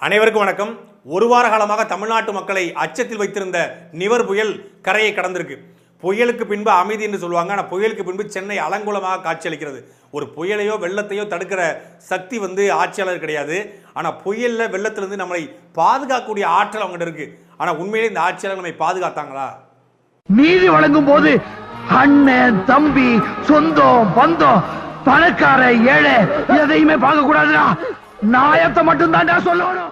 அனைவருக்கும் வணக்கம். ஒரு வார காலமாக தமிழ்நாட்டு மக்களை அச்சத்தில் வைத்திருந்த நிவர் புயல் கரையை கடந்திருக்கு. புயலுக்கு பின்பு அமைதி என்று சொல்லுவாங்க. ஆனால் புயலுக்கு பின்பு சென்னை அலங்கோலமாக காட்சியளிக்கிறது. ஒரு புயலையோ வெள்ளத்தையோ தடுக்கிற சக்தி ஆட்சியாளர் கிடையாது. ஆனால் புயலில் வெள்ளத்திலிருந்து நம்மளை பாதுகாக்கக்கூடிய ஆற்றல் அவங்ககிட்ட இருக்கு. ஆனால் உண்மையிலே இந்த ஆட்சியாளர் நம்மை பாதுகாத்தாங்களா? நீதி வழங்கும் போது அண்ணன் தம்பி சொந்தம் பந்தம் பணக்கார ஏழை எதையுமே பார்க்க கூடாதுடா. நாயத்தை மட்டும் தான் சொல்லணும்.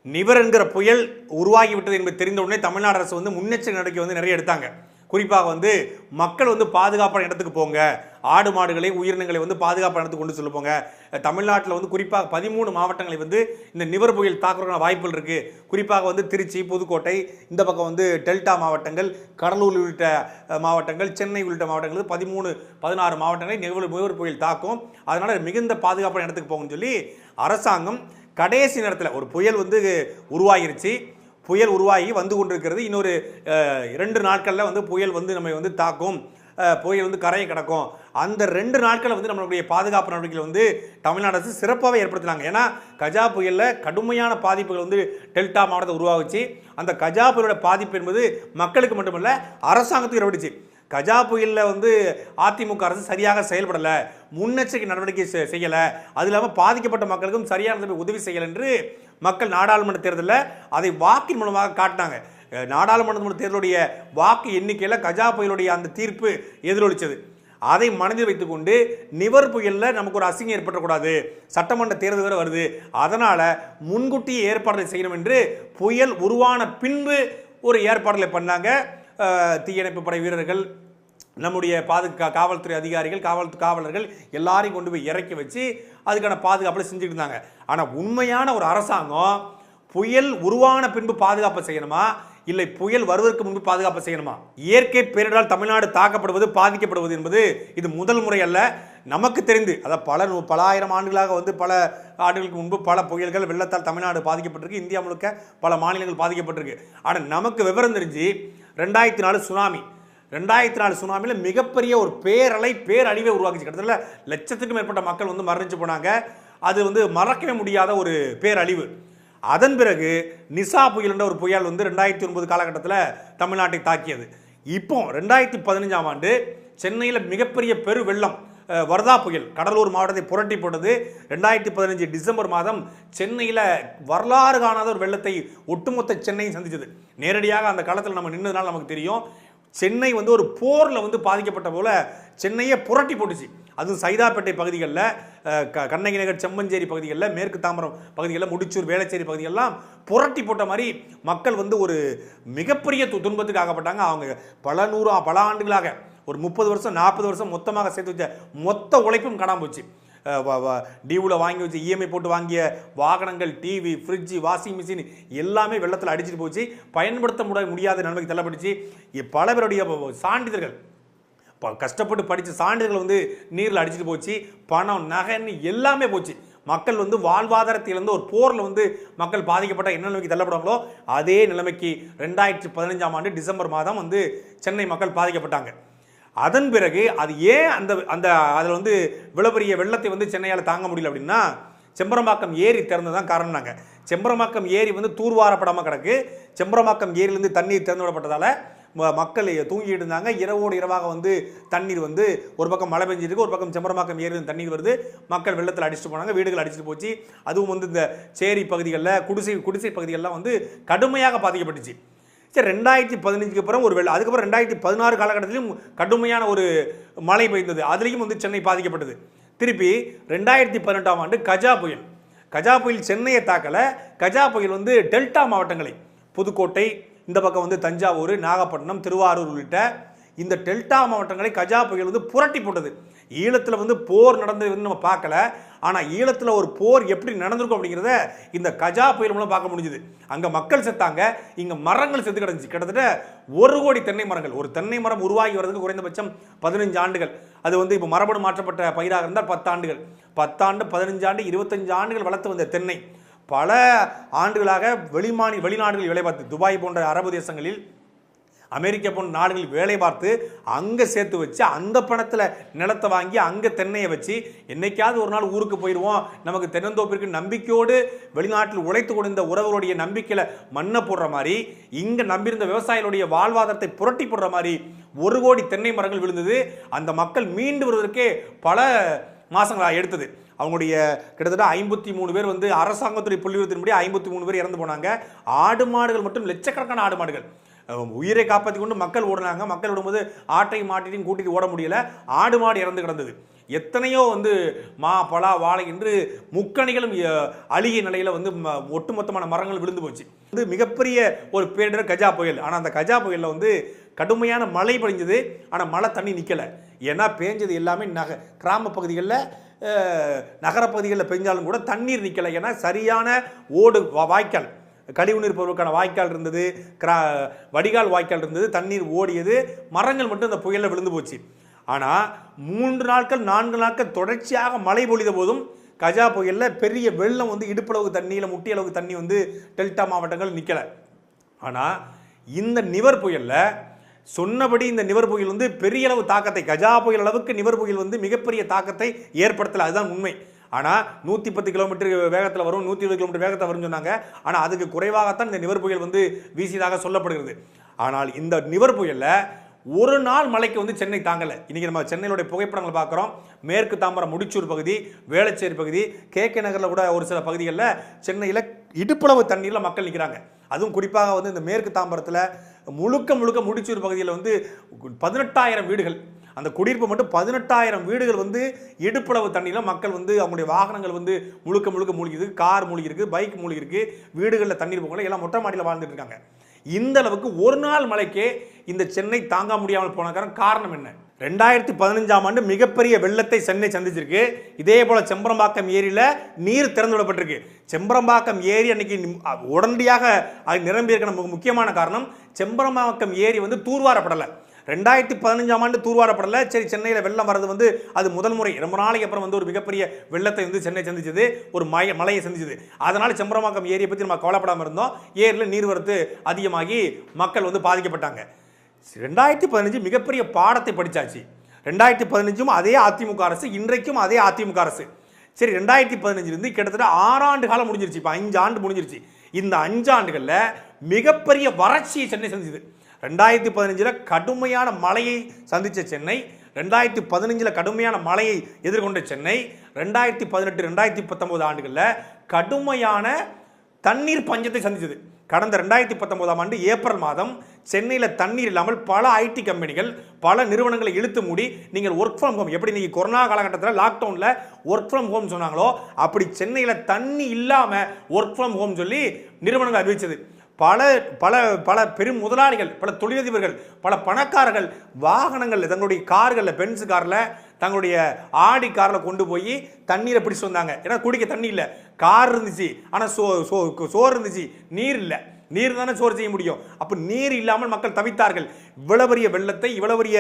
நிவர் என்கிற புயல் உருவாகிவிட்டது என்பது தெரிந்த உடனே தமிழ்நாடு அரசு முன்னெச்சரிக்கை நடவடிக்கை நிறைய எடுத்தாங்க. குறிப்பாக மக்கள் பாதுகாப்பான இடத்துக்கு போங்க, ஆடு மாடுகளை உயிரினங்களை பாதுகாப்பான இடத்துக்கு கொண்டு சொல்ல போங்க. தமிழ்நாட்டில் குறிப்பாக 13 மாவட்டங்களை இந்த நிவர் புயல் தாக்குறதுக்கான வாய்ப்புகள் இருக்கு. குறிப்பாக திருச்சி, புதுக்கோட்டை, இந்த பக்கம் டெல்டா மாவட்டங்கள், கடலூர் உள்ளிட்ட மாவட்டங்கள், சென்னை உள்ளிட்ட மாவட்டங்கள் 13, 16 மாவட்டங்களை நிவர் புயல் தாக்கும். அதனால மிகுந்த பாதுகாப்பான இடத்துக்கு போங்கன்னு சொல்லி அரசாங்கம் கடைசி நேரத்தில் ஒரு புயல் உருவாகிருச்சு. புயல் உருவாகி வந்து கொண்டிருக்கிறது. இன்னொரு 2 நாட்களில் புயல் நம்மை தாக்கும், புயல் கரையை கிடக்கும். அந்த 2 நாட்களில் நம்மளுடைய பாதுகாப்பு நடவடிக்கைகள் தமிழ்நாடு அரசு சிறப்பாகவே ஏற்படுத்தினாங்க. ஏன்னா கஜா புயலில் கடுமையான பாதிப்புகள் டெல்டா மாவட்டத்தை உருவாகுச்சு. அந்த கஜா புயலோட பாதிப்பு என்பது மக்களுக்கு மட்டுமல்ல அரசாங்கத்துக்கு ஏற்பட்டுச்சு. கஜா புயலில் அதிமுக அரசு சரியாக செயல்படலை, முன்னெச்சரிக்கை நடவடிக்கை செய்யலை, அது இல்லாமல் பாதிக்கப்பட்ட மக்களுக்கும் சரியான உதவி செய்யலை என்று மக்கள் நாடாளுமன்ற தேர்தலில் அதை வாக்கின் மூலமாக காட்டினாங்க. நாடாளுமன்ற தேர்தலுடைய வாக்கு எண்ணிக்கையில் கஜா புயலுடைய அந்த தீர்ப்பு எதிரொலித்தது. அதை மனதில் வைத்துக்கொண்டு நிவர் புயலில் நமக்கு ஒரு அசிங்கம் ஏற்படக்கூடாது, சட்டமன்ற தேர்தல் வேறு வருது, அதனால் முன்கூட்டியே ஏற்பாடுகளை செய்யணும் என்று புயல் உருவான பின்பு ஒரு ஏற்பாடுகளை பண்ணாங்க. தீயணைப்பு படை வீரர்கள், நம்முடைய காவல்துறை அதிகாரிகள், காவலர்கள் எல்லாரையும் கொண்டு போய் இறக்கி வச்சு அதுக்கான பாதுகாப்பில் செஞ்சுட்டு இருந்தாங்க. ஆனால் உண்மையான ஒரு அரசாங்கம் புயல் உருவான பின்பு பாதுகாப்பு செய்யணுமா, இல்லை புயல் வருவதற்கு முன்பு பாதுகாப்பு செய்யணுமா? இயற்கை பேரிடரால் தமிழ்நாடு தாக்கப்படுவது, பாதிக்கப்படுவது என்பது இது முதல் முறை அல்ல. நமக்கு தெரிந்து அதாவது பல ஆயிரம் ஆண்டுகளாக பல ஆண்டுகளுக்கு முன்பு பல புயல்கள் வெள்ளத்தால் தமிழ்நாடு பாதிக்கப்பட்டிருக்கு. இந்தியா முழுக்க பல மாநிலங்கள் பாதிக்கப்பட்டிருக்கு. ஆனால் நமக்கு விவரம் தெரிஞ்சு 2004 சுனாமி, 2004 சுனாமியில் மிகப்பெரிய ஒரு பேரழிவை உருவாக்கிச்சு. கிட்டத்தட்ட லட்சத்துக்கும் மேற்பட்ட மக்கள் மரணிச்சு போனாங்க. அது மறக்கவே முடியாத ஒரு பேரழிவு. அதன் பிறகு நிசா புயல் என்ற ஒரு புயல் 2009 காலகட்டத்தில் தமிழ்நாட்டை தாக்கியது. இப்போ 2015ஆம் ஆண்டு சென்னையில் மிகப்பெரிய பெரு வெள்ளம், வர்தா புயல் கடலூர் மாவட்டத்தை புரட்டி போட்டது. 2015 டிசம்பர் மாதம் சென்னையில் வரலாறு காணாத ஒரு வெள்ளத்தை ஒட்டுமொத்த சென்னையும் சந்திச்சது. நேரடியாக அந்த காலத்தில் நம்ம நின்றதுனால நமக்கு தெரியும். சென்னை ஒரு போரில் பாதிக்கப்பட்ட போல சென்னையை புரட்டி போட்டுச்சு. அதுவும் சைதாப்பேட்டை பகுதிகளில், கண்ணகி நகர், செம்மஞ்சேரி பகுதிகளில், மேற்கு தாம்பரம் பகுதிகளில், முடிச்சூர், வேளச்சேரி பகுதிகளெல்லாம் புரட்டி போட்ட மாதிரி மக்கள் ஒரு மிகப்பெரிய துன்பத்துக்கு ஆகப்பட்டாங்க. அவங்க பல ஆண்டுகளாக ஒரு 30 வருஷம் 40 வருஷம் மொத்தமாக சேர்த்து வச்ச மொத்த உழைப்பும் காணாமல் போச்சு. டியூவில் வாங்கி வச்சு இஎம்ஐ போட்டு வாங்கிய வாகனங்கள், டிவி, ஃப்ரிட்ஜு, வாஷிங் மிஷின் எல்லாமே வெள்ளத்தில் அடிச்சுட்டு போச்சு. பயன்படுத்த முடியாத நிலைமைக்கு தள்ளப்பட்டுச்சு. பல பேருடைய சான்றிதழ்கள், கஷ்டப்பட்டு படித்த சான்றிதழ்கள் நீரில் அடிச்சுட்டு போச்சு. பணம், நகைன்னு எல்லாமே போச்சு. மக்கள் வாழ்வாதாரத்திலிருந்து ஒரு போரில் மக்கள் பாதிக்கப்பட்ட என்ன நிலைமைக்கு தள்ளப்படுவாங்களோ அதே நிலைமைக்கு 2015ஆம் ஆண்டு டிசம்பர் மாதம் சென்னை மக்கள் பாதிக்கப்பட்டாங்க. அதன் பிறகு அது ஏன் அந்த அதில் விளபெரிய வெள்ளத்தை சென்னையால் தாங்க முடியல அப்படின்னா, செம்பரம்பாக்கம் ஏரி திறந்ததான் காரணம்னாங்க. செம்பரம்பாக்கம் ஏரி தூர்வாரப்படாமல் கிடக்கு. செம்பரம்பாக்கம் ஏரியிலேருந்து தண்ணீர் திறந்து விடப்பட்டதால் மக்கள் தூங்கிட்டு இருந்தாங்க. இரவோடு இரவாக தண்ணீர் ஒரு பக்கம் மழை பெஞ்சிருக்கு, ஒரு பக்கம் செம்பரம்பாக்கம் ஏரியிலிருந்து தண்ணீர் வருது. மக்கள் வெள்ளத்தில் அடிச்சுட்டு போனாங்க, வீடுகள் அடிச்சுட்டு போச்சு. அதுவும் இந்த சேரி பகுதிகளில், குடிசை பகுதிகளெலாம் கடுமையாக பாதிக்கப்பட்டுச்சு. சரி, 2015க்கு அப்புறம் ஒரு வெள்ளம், அதுக்கப்புறம் 2016 காலகட்டத்திலும் கடுமையான ஒரு மழை பெய்ந்தது. அதுலேயும் சென்னை பாதிக்கப்பட்டது. திருப்பி 2018ஆம் ஆண்டு கஜா புயல் சென்னையை தாக்கலை. கஜா புயல் டெல்டா மாவட்டங்களை, புதுக்கோட்டை, இந்த பக்கம் தஞ்சாவூர், நாகப்பட்டினம், திருவாரூர் உள்ளிட்ட இந்த டெல்டா மாவட்டங்களை கஜா புயல் புரட்டி போட்டது. ஈழத்தில் போர் நடந்தது நம்ம பார்க்கல. ஆனால் ஈழத்தில் ஒரு போர் எப்படி நடந்திருக்கும் அப்படிங்கிறத இந்த கஜா புயல் மூலம் பார்க்க முடிஞ்சுது. அங்கே மக்கள் செத்தாங்க, இங்கே மரங்கள் செத்து கிடந்துச்சு. கிட்டத்தட்ட 1 கோடி தென்னை மரங்கள். ஒரு தென்னை மரம் உருவாகி வர்றதுக்கு குறைந்தபட்சம் 15 ஆண்டுகள். அது இப்போ மரபணு மாற்றப்பட்ட பயிராக இருந்தால் 10 ஆண்டுகள், 10 ஆண்டு, 15 ஆண்டு, 25 ஆண்டுகள் வளர்த்து வந்த தென்னை பல ஆண்டுகளாக வெளிநாடுகளில் வேலை பார்த்து, துபாய் போன்ற அரபு தேசங்களில் அமெரிக்கா போன்ற நாடுகளில் வேலை பார்த்து அங்கே சேர்த்து வச்சு அந்த பணத்தில் நிலத்தை வாங்கி அங்கே தென்னையை வச்சு என்னைக்காவது ஒரு நாள் ஊருக்கு போயிடுவோம், நமக்கு தென்னந்தோப்பிற்கு நம்பிக்கையோடு வெளிநாட்டில் உழைத்து கொடுத்த உறவுகளுடைய நம்பிக்கையில் மண்ணை போடுற மாதிரி இங்கே நம்பியிருந்த விவசாயிகளுடைய வாழ்வாதாரத்தை புரட்டி போடுற மாதிரி 1 கோடி தென்னை மரங்கள் விழுந்தது. அந்த மக்கள் மீண்டு வருவதற்கே பல மாதங்களாக எடுத்தது. அவங்களுடைய கிட்டத்தட்ட 53 பேர் வந்து அரசாங்கத்துடைய புள்ளிவிவரத்தின்படி 53 பேர் இறந்து போனாங்க. ஆடு மாடுகள் மட்டும் லட்சக்கணக்கான ஆடு மாடுகள் உயிரை காப்பாற்றி கொண்டு மக்கள் ஓடினாங்க. மக்கள் ஓடும்போது ஆட்டையும் மாட்டையும் கூட்டிட்டு ஓட முடியல, ஆடு மாடு இறந்து கிடந்தது. எத்தனையோ வந்து மா பலா வாழை என்று முக்கணிகளும் அழுகிய நிலையில் வந்து ஒட்டுமொத்தமான மரங்கள் விழுந்து போச்சு. வந்து மிகப்பெரிய ஒரு பேரிடர் கஜா புயல். ஆனால் அந்த கஜா புயலில் வந்து கடுமையான மழை பொழிஞ்சது, ஆனால் மழை தண்ணி நிற்கலை. ஏன்னா பேஞ்சது எல்லாமே கிராம பகுதிகளில், நகரப்பகுதிகளில் பெஞ்சாலும் கூட தண்ணீர் நிற்கலை. ஏன்னா சரியான ஓடு வாய்க்கால், கழிவுநீர் போவதற்கான வாய்க்கால் இருந்தது, வடிகால் வாய்க்கால் இருந்தது, தண்ணீர் ஓடியது. மரங்கள் மட்டும் இந்த புயலில் விழுந்து போச்சு. ஆனால் 3 நாட்கள் 4 நாட்கள் தொடர்ச்சியாக மழை பொழித போதும் கஜா புயலில் பெரிய வெள்ளம் வந்து இடுப்பளவுக்கு தண்ணியில் முட்டி அளவுக்கு தண்ணி வந்து டெல்டா மாவட்டங்கள் நிற்கலை. ஆனால் இந்த நிவர் புயலில் சொன்னபடி இந்த நிவர் புயல் வந்து பெரிய அளவு தாக்கத்தை, கஜா புயல் அளவுக்கு நிவர் புயல் வந்து மிகப்பெரிய தாக்கத்தை ஏற்படுத்தலை. அதுதான் உண்மை. ஆனால் 110 கிலோமீட்டர் வேகத்தில் வரும், 120 கிலோமீட்டர் வேகத்தில் வரும்னு சொன்னாங்க. ஆனால் அதுக்கு குறைவாகத்தான் இந்த நிவர் புயல் வந்து வீசியதாக சொல்லப்படுகிறது. ஆனால் இந்த நிவர் புயலில் ஒரு நாள் மழைக்கு வந்து சென்னை தாங்கலை. இன்றைக்கி நம்ம சென்னையிலுடைய புகைப்படங்களை பார்க்குறோம். மேற்கு தாம்பரம் முடிச்சூர் பகுதி, வேளச்சேரி பகுதி, KK நகரில் கூட ஒரு சில பகுதிகளில் சென்னையில் இடுப்பளவு தண்ணீரில் மக்கள் நிற்கிறாங்க. அதுவும் குறிப்பாக வந்து இந்த மேற்கு தாம்பரத்தில் முழுக்க முடிச்சூர் பகுதியில் வந்து 18,000 வீடுகள், அந்த குடியிருப்பு மட்டும் 18,000 வீடுகள் வந்து இடுப்பளவு தண்ணியில் மக்கள் வந்து அவங்களுடைய வாகனங்கள் வந்து முழுக்க மூழ்கிருக்கு, கார் மூழ்கிருக்கு, பைக் மூழ்கிருக்கு, வீடுகளில் தண்ணீர் போகல, எல்லாம் மொட்டை மாடியில் வாழ்ந்துட்டு இருக்காங்க. இந்த அளவுக்கு ஒரு நாள் மழைக்கே இந்த சென்னை தாங்க முடியாமல் போன காரணம் என்ன? 2015ஆம் ஆண்டு மிகப்பெரிய வெள்ளத்தை சென்னை சந்திச்சிருக்கு. இதே போல செம்பரம்பாக்கம் ஏரியில் நீர் திறந்து விடப்பட்டிருக்கு. செம்பரம்பாக்கம் ஏரி அன்னைக்கு உடனடியாக அது நிரம்பி இருக்க முக்கியமான காரணம் செம்பரம்பாக்கம் ஏரி வந்து தூர்வாரப்படலை. 2015ஆம் ஆண்டு தூர்வாரப்படலை. சரி, சென்னையில் வெள்ளம் வர்றது வந்து அது முதல் முறை, ரொம்ப நாளைக்கு அப்புறம் வந்து ஒரு மிகப்பெரிய வெள்ளத்தை வந்து சென்னை சந்திச்சது, ஒரு மழையை சந்திச்சது. அதனால செம்பரம்பாக்கம் ஏரியை பற்றி நம்ம கவலைப்படாமல் இருந்தோம். ஏரியில் நீர்வரத்து அதிகமாகி மக்கள் வந்து பாதிக்கப்பட்டாங்க. 2015 மிகப்பெரிய பாடத்தை படித்தாச்சு. 2015ம் அதே அதிமுக அரசு, இன்றைக்கும் அதே அதிமுக அரசு. சரி, 2015 கிட்டத்தட்ட 6 ஆண்டு காலம் முடிஞ்சிருச்சு. இப்போ 5 ஆண்டு முடிஞ்சிருச்சு. இந்த 5 ஆண்டுகளில் மிகப்பெரிய வறட்சியை சென்னை சந்திச்சது. 2015 கடுமையான மழையை சந்தித்த சென்னை, 2015 கடுமையான மழையை எதிர்கொண்ட சென்னை, 2018 2019 ஆண்டுகளில் கடுமையான தண்ணீர் பஞ்சத்தை சந்தித்தது. கடந்த 2019ஆம் ஆண்டு ஏப்ரல் மாதம் சென்னையில் தண்ணீர் இல்லாமல் பல ஐடி கம்பெனிகள், பல நிறுவனங்களை இழுத்து மூடி நீங்கள் ஒர்க் ஃப்ரம் ஹோம், எப்படி நீங்கள் கொரோனா காலகட்டத்தில் லாக்டவுனில் ஒர்க் ஃப்ரம் ஹோம் சொன்னாங்களோ அப்படி சென்னையில் தண்ணி இல்லாமல் ஒர்க் ஃப்ரம் ஹோம் சொல்லி நிறுவனங்கள் அறிவித்தது. பல பல பல பெரும் முதலாளிகள், பல தொழிலதிபர்கள், பல பணக்காரர்கள் வாகனங்கள், தங்களுடைய கார்களில், பென்ஸ் காரில், தங்களுடைய ஆடி காரில் கொண்டு போய் தண்ணீரை பிடிச்சு வந்தாங்க. ஏன்னா குடிக்க தண்ணி இல்லை, கார் இருந்துச்சு ஆனால் சோறு இருந்துச்சு, நீர் இல்லை. நீர் தானே சோறு செய்ய முடியும். அப்போ நீர் இல்லாமல் மக்கள் தவித்தார்கள். இவ்வளவு பெரிய வெள்ளத்தை, இவ்வளவு பெரிய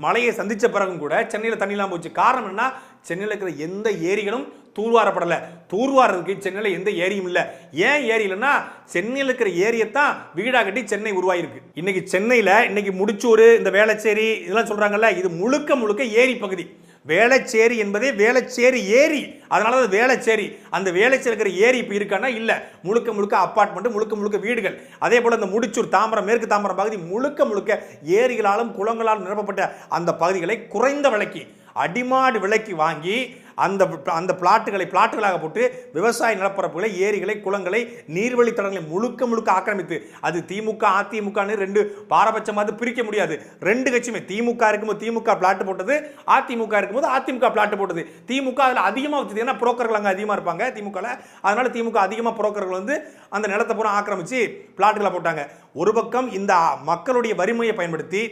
மழையை சந்தித்த பிறகும் கூட சென்னையில் தண்ணி இல்லாமல் போச்சு. காரணம் என்ன? சென்னையில் இருக்கிற எந்த ஏரிகளும் தூர்வாரப்படலை. தூர்வாரத்துக்கு சென்னையில் எந்த ஏரியும் இல்லை. ஏன் ஏரி இல்லைன்னா சென்னையில் இருக்கிற ஏரியை தான் வீடாக கட்டி சென்னை உருவாயிருக்கு. இன்னைக்கு சென்னையில் இன்னைக்கு முடிச்சூர், இந்த வேளச்சேரி இதெல்லாம் சொல்றாங்கல்ல, இது முழுக்க ஏரி பகுதி. வேளச்சேரி என்பதே வேளச்சேரி ஏரி, அதனால அது வேளச்சேரி. அந்த வேளச்சேரி இருக்கிற ஏரி இப்போ இருக்கான்னா இல்லை, முழுக்க அப்பார்ட்மெண்ட், முழுக்க வீடுகள். அதே போல இந்த முடிச்சூர், தாம்பரம், மேற்கு தாம்பரம் பகுதி முழுக்க ஏரிகளாலும் குளங்களாலும் நிரப்பப்பட்ட அந்த பகுதிகளை குறைந்த விலைக்கு, அடிமாடு விலைக்கு வாங்கி அந்த பிளாட்டுகளாக போட்டு விவசாய நிலப்பரப்புகளை, ஏரிகளை, குளங்களை, நீர்வழித்தடங்களை முழுக்க ஆக்கிரமித்து, அது திமுக அதிமுக ரெண்டு பாரபட்சமாக பிரிக்க முடியாது. ரெண்டு கட்சியுமே, திமுக இருக்கும்போது திமுக பிளாட் போட்டது, அதிமுக இருக்கும்போது அதிமுக பிளாட் போட்டது. திமுக அதில் அதிகமாக வச்சது, ஏன்னா புரோக்கர்கள் அங்கே அதிகமாக இருப்பாங்க திமுக, அதனால திமுக அதிகமாக புரோக்கர்கள் வந்து அந்த நிலத்தை பூரா ஆக்கிரமிச்சு பிளாட்டுகளை போட்டாங்க. ஒரு பக்கம் இந்த மக்களுடைய வறுமையை பயன்படுத்தி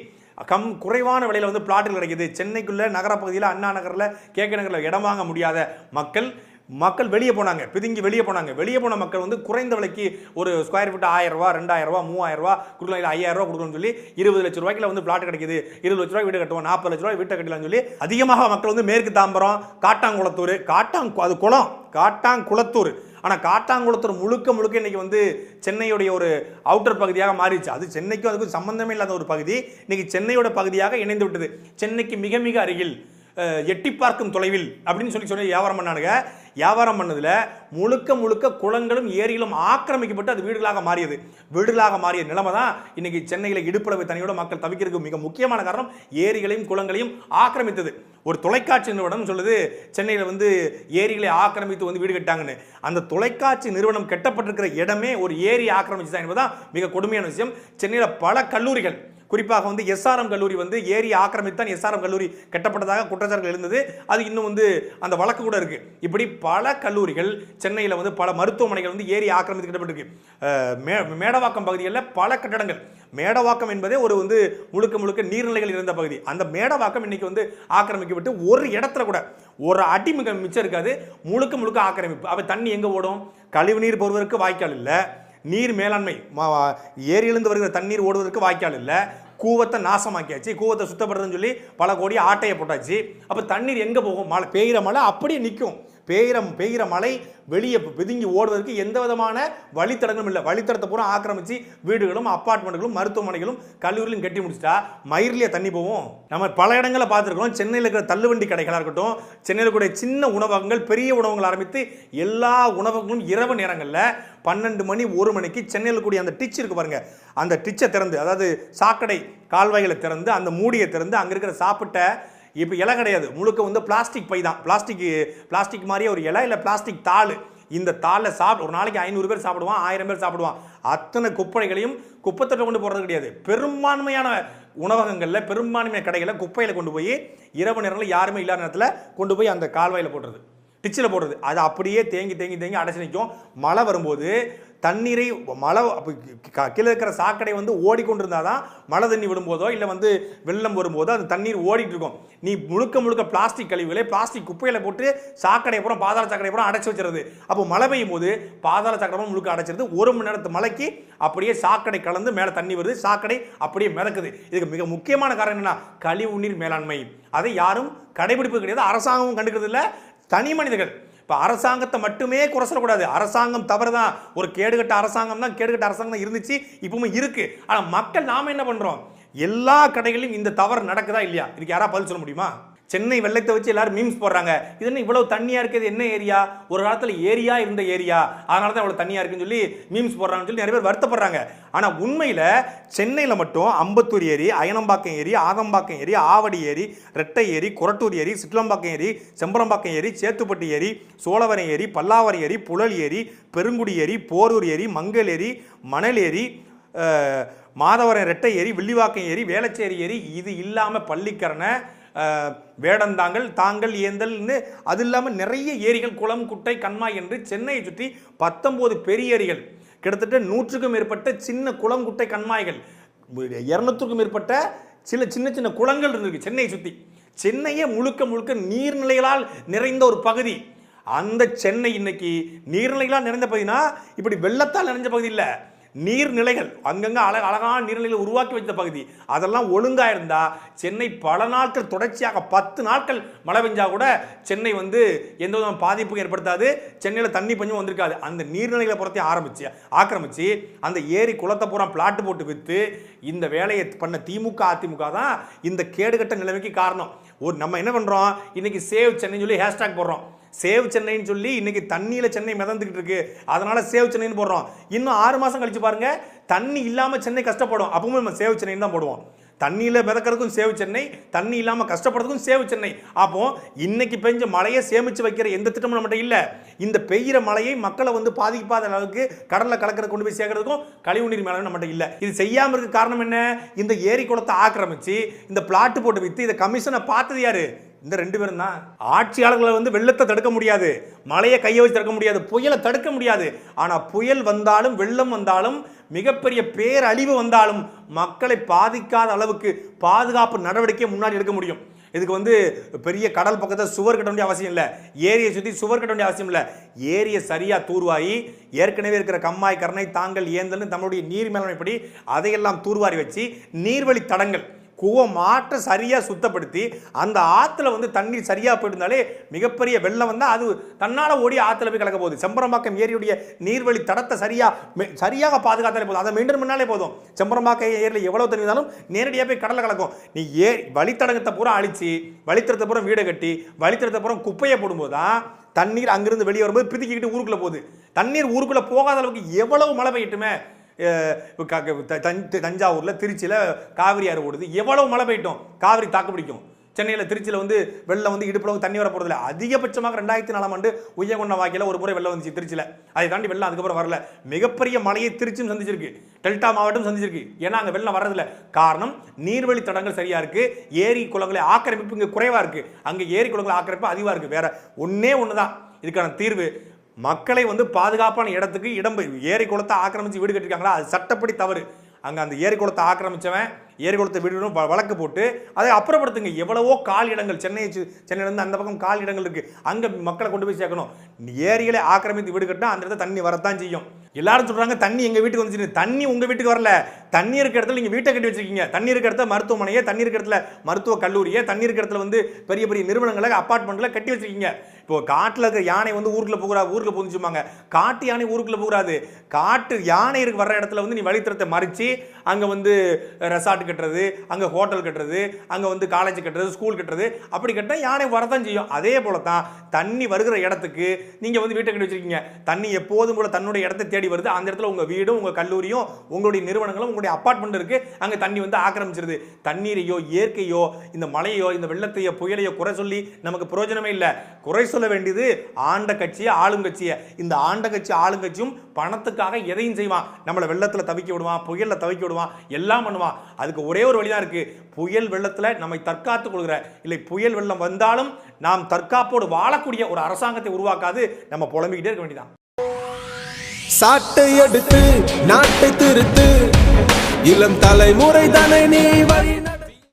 குறைவான விலையில் வந்து பிளாட்டுகள் கிடைக்குது. சென்னைக்குள்ள நகரப்பகுதியில், அண்ணா நகரில், KK நகரில் இடம் வாங்க முடியாத மக்கள் வெளியே போனாங்க, பிதுங்கி வெளியே போனாங்க. வெளியே போன மக்கள் வந்து குறைந்த விலைக்கு ஒரு ஸ்கொயர் ஃபீட் 1000 ரூபா, 2000 ரூபா, 3000 ரூபா கொடுக்கலாம், இல்லை 5000 ரூபா கொடுக்கணும்னு சொல்லி 20 லட்ச ரூபாய்க்குள்ள வந்து பிளாட் கிடைக்குது. 20 லட்ச ரூபாய் வீடு கட்டுவோம், 40 லட்ச ரூபாய் வீட்டை கட்டலாம்னு சொல்லி அதிகமாக மக்கள் வந்து மேற்கு தாம்பரம், காட்டாங்குளத்தூர், அது குளம், காட்டாங்குளத்தூர், ஆனால் காட்டாங்குளத்தூர் முழுக்க முழுக்க இன்னைக்கு வந்து சென்னையுடைய ஒரு அவுட்டர் பகுதியாக மாறிடுச்சு. அது சென்னைக்கும் அதுக்கும் சம்பந்தமே இல்லாத ஒரு பகுதி இன்னைக்கு சென்னையோட பகுதியாக இணைந்து விட்டது. சென்னைக்கு மிக மிக அருகில், எட்டி பார்க்கும் தொலைவில் அப்படின்னு சொல்லி வியாபாரம் பண்ணானுங்க. வியாபாரம் பண்ணதுல முழுக்க முழுக்க குளங்களும் ஏரிகளும் ஆக்கிரமிக்கப்பட்டு அது வீடுகளாக மாறியது. வீடுகளாக மாறிய நிலைமை தான் இன்னைக்கு சென்னையில் இடுப்பளவு தண்ணியோட மக்கள் தவிக்கிறதுக்கு மிக முக்கியமான காரணம் ஏரிகளையும் குளங்களையும் ஆக்கிரமித்தது. ஒரு தொலைக்காட்சி நிறுவனம் சொல்லுது சென்னையில் வந்து ஏரிகளை ஆக்கிரமித்து வந்து வீடு கட்டாங்கன்னு. அந்த தொலைக்காட்சி நிறுவனம் கட்டப்பட்டிருக்கிற இடமே ஒரு ஏரி ஆக்கிரமிச்சு தான் என்பதுதான் மிக கொடுமையான விஷயம். சென்னையில் பல கல்லூரிகள், குறிப்பாக வந்து எஸ்ஆர்எம் கல்லூரி வந்து ஏரி ஆக்கிரமித்தான் எஸ்ஆர்எம் கல்லூரி கட்டப்பட்டதாக குற்றச்சாட்டுகள் இருந்தது. அது இன்னும் வந்து அந்த வழக்கு கூட இருக்கு. இப்படி பல கல்லூரிகள் சென்னையில் வந்து பல மருத்துவமனைகள் வந்து ஏரி ஆக்கிரமித்து கட்டப்பட்டிருக்கு. மேடவாக்கம் பகுதிகளில் பல கட்டடங்கள், மேடவாக்கம் என்பதே ஒரு வந்து முழுக்க முழுக்க நீர்நிலைகள் இருந்த பகுதி. அந்த மேடவாக்கம் இன்னைக்கு வந்து ஆக்கிரமிக்கப்பட்டு ஒரு இடத்துல கூட ஒரு அடி மிச்சம் இருக்காது. முழுக்க முழுக்க ஆக்கிரமிப்பு. அப்ப தண்ணி எங்க ஓடும்? கழிவுநீர் போடுவதற்கு வாய்க்கால் இல்லை, நீர் மேலாண்மை ஏரியிலிருந்து வருகிற தண்ணீர் ஓடுவதற்கு வாய்க்கால் இல்லை, கூவத்தை நாசமாக்கியாச்சு, கூவத்தை சுத்தப்படுறதுன்னு சொல்லி பல கோடி ஆட்டையை போட்டாச்சு. அப்போ தண்ணீர் எங்கே போகும்? மழை பெய்கிற மழை அப்படியே நிற்கும். பெய்கிற மழை வெளியே பிதுங்கி ஓடுவதற்கு எந்த விதமான வழித்தடங்களும் இல்லை. வழித்தடத்தை பூரா ஆக்கிரமிச்சு வீடுகளும் அப்பார்ட்மெண்ட்களும் மருத்துவமனைகளும் கல்லூரிகளும் கட்டி முடிச்சிட்டா மயிரிலேயே தண்ணி போகும். நம்ம பல இடங்களை பார்த்துருக்கோம். சென்னையில் இருக்கிற தள்ளுவண்டி கடைகளாக இருக்கட்டும், சென்னையில் கூட சின்ன உணவகங்கள், பெரிய உணவகங்கள் ஆரம்பித்து எல்லா உணவகங்களும் இரவு நேரங்களில் 12 மணி 1 மணிக்கு சென்னையில் கூடிய அந்த டிச் இருக்கு பாருங்க, அந்த டிச்சை திறந்து, அதாவது சாக்கடை கால்வாய்களை திறந்து அந்த மூடியை திறந்து அங்கே இருக்கிற சாப்பிட்ட இப்போ இலை கிடையாது, முழுக்க வந்து பிளாஸ்டிக் பை தான். பிளாஸ்டிக் மாதிரியே ஒரு இலை இல்லை பிளாஸ்டிக் தாள். இந்த தாளில் ஒரு நாளைக்கு 500 பேர் சாப்பிடுவான், 1000 பேர் சாப்பிடுவான். அத்தனை குப்பைகளையும் குப்பைத்தட்டை கொண்டு போகிறது கிடையாது. பெரும்பான்மையான உணவகங்களில், பெரும்பான்மையான கடைகளில் குப்பையில் கொண்டு போய் இரவு நேரங்களில் யாருமே இல்லாத நேரத்தில் கொண்டு போய் அந்த கால்வாயில் போடுறது, டிச்சில் போடுறது. அது அப்படியே தேங்கி அடைச்சி நிற்கும். மழை வரும்போது தண்ணீரை கீழே இருக்கிற சாக்கடை வந்து ஓடிக்கொண்டிருந்தால் தான் மழை தண்ணி விடும்போதோ இல்லை வந்து வெள்ளம் வரும்போதோ அந்த தண்ணீர் ஓடிட்டு இருக்கும். நீ முழுக்க பிளாஸ்டிக் கழிவுகளை, பிளாஸ்டிக் குப்பையில போட்டு சாக்கடை அப்புறம் பாதாள சாக்கடை அப்புறம் அடைச்சி வச்சிருது. அப்போ மழை பெய்யும் போது பாதாள சாக்கடை முழுக்க அடைச்சிருது. 1 மணி நேரத்து மழைக்கு அப்படியே சாக்கடை கலந்து மேலே தண்ணி வருது, சாக்கடை அப்படியே மிதக்குது. இதுக்கு மிக முக்கியமான காரணம் என்னன்னா கழிவு நீர் மேலாண்மை. அதை யாரும் கடைபிடிப்பது கிடையாது, அரசாங்கமும் கண்டுக்கிறது இல்லை, தனி மனிதர்கள். இப்போ அரசாங்கத்தை மட்டுமே குறை சொல்லக்கூடாது. அரசாங்கம் தவறுதான், ஒரு கேடுகட்ட அரசாங்கம் தான் இருந்துச்சு, இப்பவும் இருக்கு. ஆனால் மக்கள் நாம என்ன பண்றோம்? எல்லா கடைகளிலும் இந்த தவறு நடக்குதா இல்லையா? இதுக்கு யாரா பதில் சொல்ல முடியுமா? சென்னை வெள்ளத்தை வச்சு எல்லாரும் மீம்ஸ் போடுறாங்க. இது என்ன இவ்வளவு தண்ணியா இருக்குது, என்ன ஏரியா? ஒரு காலத்தில் ஏரியா இருந்த ஏரியா, அதனால தான் இவ்வளவு தண்ணியா இருக்குன்னு சொல்லி மீம்ஸ் போடுறாங்கன்னு சொல்லி நிறைய பேர் வருத்தப்படுறாங்க. ஆனா உண்மையில சென்னையில் மட்டும் அம்பத்தூர் ஏரி, அயனம்பாக்கம் ஏரி, ஆகம்பாக்கம் ஏரி, ஆவடி ஏரி, ரெட்டை ஏரி, கொரட்டூர் ஏரி, சிட்லம்பாக்கம் ஏரி, செம்பரம்பாக்கம் ஏரி, சேத்துப்பட்டி ஏரி, சோழவரம் ஏரி, பல்லாவரம் ஏரி, புழல் ஏரி, பெருங்குடி ஏரி, போரூர் ஏரி, மங்கல் ஏரி, மணல் ஏரி, மாதவரம் ரெட்டை ஏரி, வில்லிவாக்கம் ஏரி, வேளச்சேரி ஏரி, இது இல்லாமல் பள்ளிக்கரணை, வேடந்தாங்கல், தாங்கல், ஏந்தல்னு அது இல்லாமல் நிறைய ஏரிகள், குளம், குட்டை, கண்மாய் என்று சென்னையை சுற்றி 19 பெரிய ஏரிகள், கிட்டத்தட்ட 100க்கும் மேற்பட்ட சின்ன குளம், குட்டை, கண்மாய்கள், 200க்கும் மேற்பட்ட சின்ன குளங்கள் இருக்கு சென்னையை சுற்றி. சென்னையே முழுக்க நீர்நிலைகளால் நிறைந்த ஒரு பகுதி. அந்த சென்னை இன்னைக்கு நீர்நிலைகளால் நிறைந்த பகுதினா இப்படி வெள்ளத்தால் நிறைஞ்ச பகுதி இல்லை, நீர்நிலைகள் அங்கங்க அழகான நீர்நிலைகளை உருவாக்கி வைத்த பகுதி. அதெல்லாம் ஒழுங்கா இருந்தா சென்னை பல நாட்கள் தொடர்ச்சியாக 10 நாட்கள் மழை பெஞ்சா கூட சென்னை வந்து எந்த விதமான பாதிப்பும் ஏற்படுத்தாது, சென்னையில் தண்ணி பஞ்சம் வந்திருக்காது. அந்த நீர்நிலைகளை புறத்தை ஆக்கிரமிச்சு அந்த ஏரி குளத்தை பூரா பிளாட்டு போட்டு வித்து இந்த வேலையை பண்ண திமுக அதிமுக தான் இந்த கேடுகட்ட நிலைமைக்கு காரணம். நம்ம என்ன பண்றோம்? இன்னைக்கு சேவ் சென்னை சொல்லி ஹேஷ்டாக் போடுறோம். சேவ் சென்னைன்னு சொல்லி இன்னைக்கு தண்ணியில சென்னை மிதந்துகிட்டு இருக்கு, அதனால சேவ் சென்னைன்னு போடுறோம். இன்னும் 6 மாசம் கழிச்சு பாருங்க, தண்ணி இல்லாம சென்னை கஷ்டப்படும், அப்பவும் நம்ம சேவ் சென்னைன்னு தான் போடுவோம். தண்ணியில மிதக்கிறதுக்கும் சேவ் சென்னை, தண்ணி இல்லாம கஷ்டப்படுறதுக்கும் சேவ் சென்னை. அப்போ இன்னைக்கு பெஞ்ச மழையை சேமிச்சு வைக்கிற எந்த திட்டமும் நம்மகிட்ட இல்ல. இந்த பெய்கிற மழையை மக்களை வந்து பாதிக்காத அளவுக்கு கடல்ல கலக்கிற கொண்டு போய் சேர்க்கறதுக்கும் கழிவுநீர் மேலாண்மை நம்மகிட்ட இல்ல. இது செய்யாம இருக்க காரணம் என்ன? இந்த ஏரி குளத்தை ஆக்கிரமிச்சு இந்த பிளாட் போட்டு வித்து இந்த கமிஷனை பார்த்தது யாரு? இந்த 2 பேரும் தான். ஆட்சியாளர்களை வந்து வெள்ளத்தை தடுக்க முடியாது, மழையை கையை வச்சு தடுக்க முடியாது, புயலை தடுக்க முடியாது. ஆனா புயல் வந்தாலும் வெள்ளம் வந்தாலும் மிகப்பெரிய பேரழிவு வந்தாலும் மக்களை பாதிக்காத அளவுக்கு பாதுகாப்பு நடவடிக்கை முன்னாடி எடுக்க முடியும். இதுக்கு வந்து பெரிய கடல் பக்கத்தை சுவர் கட்ட வேண்டிய அவசியம் இல்லை, ஏரியை சுற்றி சுவர் கட்ட வேண்டிய அவசியம் இல்லை. ஏரியை சரியா தூர்வாரி ஏற்கனவே இருக்கிற கம்மாய், கரணை, தாங்கல், ஏந்தல்னு நம்மளுடைய நீர் மேலாண்மைப்படி அதையெல்லாம் தூர்வாரி வச்சு நீர்வழி தடங்கள், மாற்ற சரியா சுத்தப்படுத்தி அந்த ஆத்துல வந்து தண்ணீர் சரியா போயிருந்தாலே மிகப்பெரிய வெள்ளம் வந்தா அது தன்னால ஓடி ஆத்துல போய் கலக்க போகுது. செம்பரம்பாக்கம் ஏரியுடைய நீர்வழி தடத்தை சரியாக பாதுகாத்தாலே போதும், அதை மெயின்டைன் பண்ணாலே போதும். செம்பரம்பாக்கம் ஏரியில் எவ்வளவு தண்ணி இருந்தாலும் நேரடியாக போய் கடலை கலக்கும். நீ வழித்தடங்கத்தை பூரா அழிச்சு வழித்தடத்தை பூரா வீடை கட்டி வழித்தடத்தை பூரா குப்பையை போடும்போது தான் தண்ணீர் அங்கிருந்து வெளியே வரும்போது பிதிக்கிட்டு ஊருக்குள்ள போகுது. தண்ணீர் ஊருக்குள்ள போகாத அளவுக்கு எவ்வளவு மழை பெய்யட்டுமே. தஞ்சாவூர்ல திருச்சியில காவிரி ஆறு ஓடுது, எவ்வளவு மழை பெய்யட்டும் காவிரி தாக்கு பிடிக்கும். சென்னையில் திருச்சியில் வந்து வெள்ளம் வந்து இடுப்புல தண்ணி வர போறதில்ல. அதிகபட்சமாக 2004ஆம் ஆண்டு உய்யகொண்ட வாக்கில ஒரு முறை வெள்ளம் வந்துச்சு திருச்சியில். அதை தாண்டி வெள்ளம் அதுக்கப்புறம் வரல. மிகப்பெரிய மழையை திருச்சியும் சந்திச்சிருக்கு, டெல்டா மாவட்டம் சந்திச்சிருக்கு. ஏன்னா அங்கே வெள்ளம் வர்றதில்ல. காரணம் நீர்வழி தடங்கள் சரியா இருக்கு, ஏரி குளங்களை ஆக்கிரமிப்பு இங்கே குறைவா இருக்கு, அங்கே ஏரி குளங்களை ஆக்கிரமிப்பு அதிகமாக இருக்கு. வேற ஒண்ணுதான் இதுக்கான தீர்வு. மக்களை வந்து பாதுகாப்பான இடத்துக்கு ஏரி குளத்தை ஆக்கிரமிச்சு வீடு கட்டிருக்காங்களா, அது சட்டப்படி தவறு. அங்க அந்த ஏரி குளத்தை ஆக்கிரமிச்சவன் ஏரி குளத்தை வீடு வழக்கு போட்டு அதை அப்புறப்படுத்துங்க. எவ்வளவோ கால் இடங்கள் சென்னையிலேருந்து அந்த பக்கம் கால் இடங்கள் இருக்கு, அங்க மக்களை கொண்டு போய் சேர்க்கணும். ஏரிகளை ஆக்கிரமித்து வீடு கட்டினா அந்த இடத்துல தண்ணி வரத்தான் செய்யும். எல்லாரும் சொல்றாங்க தண்ணி எங்க வீட்டுக்கு வந்துச்சு. தண்ணி உங்க வீட்டுக்கு வரல. தண்ணி இருக்க இடத்துல நீங்க வீட்டை கட்டி வச்சிருக்கீங்க. தண்ணி இருக்க இடத்துல மருத்துவமனையே, தண்ணி இருக்க இடத்துல மருத்துவ கல்லூரியே, தண்ணி இருக்க இடத்துல வந்து பெரிய பெரிய நிறுவனங்களை அபார்ட்மெண்ட்ல கட்டி வச்சிருக்கீங்க. இப்போ காட்டுல இருக்க யானை வந்து ஊருக்குள்ள புகுந்துச்சுமாங்க. காட்டு யானை ஊருக்குள்ள போகாது. காட்டு யானை வர்ற இடத்துல வந்து நீ வழித்தடத்தை மறிச்சு அங்க வந்து ரெசார்ட் கட்டுறது, அங்க ஹோட்டல் கட்டுறது, அங்க வந்து காலேஜ் கட்டுறது, ஸ்கூல் கட்டுறது, அப்படி கட்ட யானை வரதான் செய்யும். அதே போலதான் தண்ணி வருகிற இடத்துக்கு நீங்க வந்து வீட்டை கட்டி வச்சிருக்கீங்க. தண்ணி எப்போதும் போல தன்னுடைய இடத்தை தேடி வருது. அந்த இடத்துல உங்க வீடும், உங்க கல்லூரியும், உங்களுடைய நிறுவனங்களும், உங்களுடைய அபார்ட்மெண்ட் இருக்கு, அங்க தண்ணி வந்து ஆக்கிரமிச்சிருது. தண்ணீரையோ இயற்கையோ இந்த மழையோ இந்த வெள்ளத்தையோ புயலையோ குறை சொல்லி நமக்கு பிரயோஜனமே இல்லை. குறை சொல்ல வேண்டியது ஆண்ட கட்சியை, ஆளுங்கட்சியை. இந்த ஆண்ட கட்சி ஆளுங்கட்சியும் பணத்துக்காக எதையும் செய்வான். நம்மளை வெள்ளத்துல தவிக்க விடுவான், புயல்ல தவிக்க விடுவான், எல்லாம் பண்ணுவான். அதுக்கு ஒரே ஒரு வழிதான் இருக்கு. புயல் வெள்ளத்துல நம்மை தற்காத்துக் கொள்கிற, இல்லை புயல் வெள்ளம் வந்தாலும் நாம் தற்காப்போடு வாழக்கூடிய ஒரு அரசாங்கத்தை உருவாக்காது நம்ம புலம்பிக்கிட்டே இருக்க வேண்டியதான். சாட்டை எடுத்து நாட்டை திருத்து, இளம் தலைமுறை தானே நீ வழி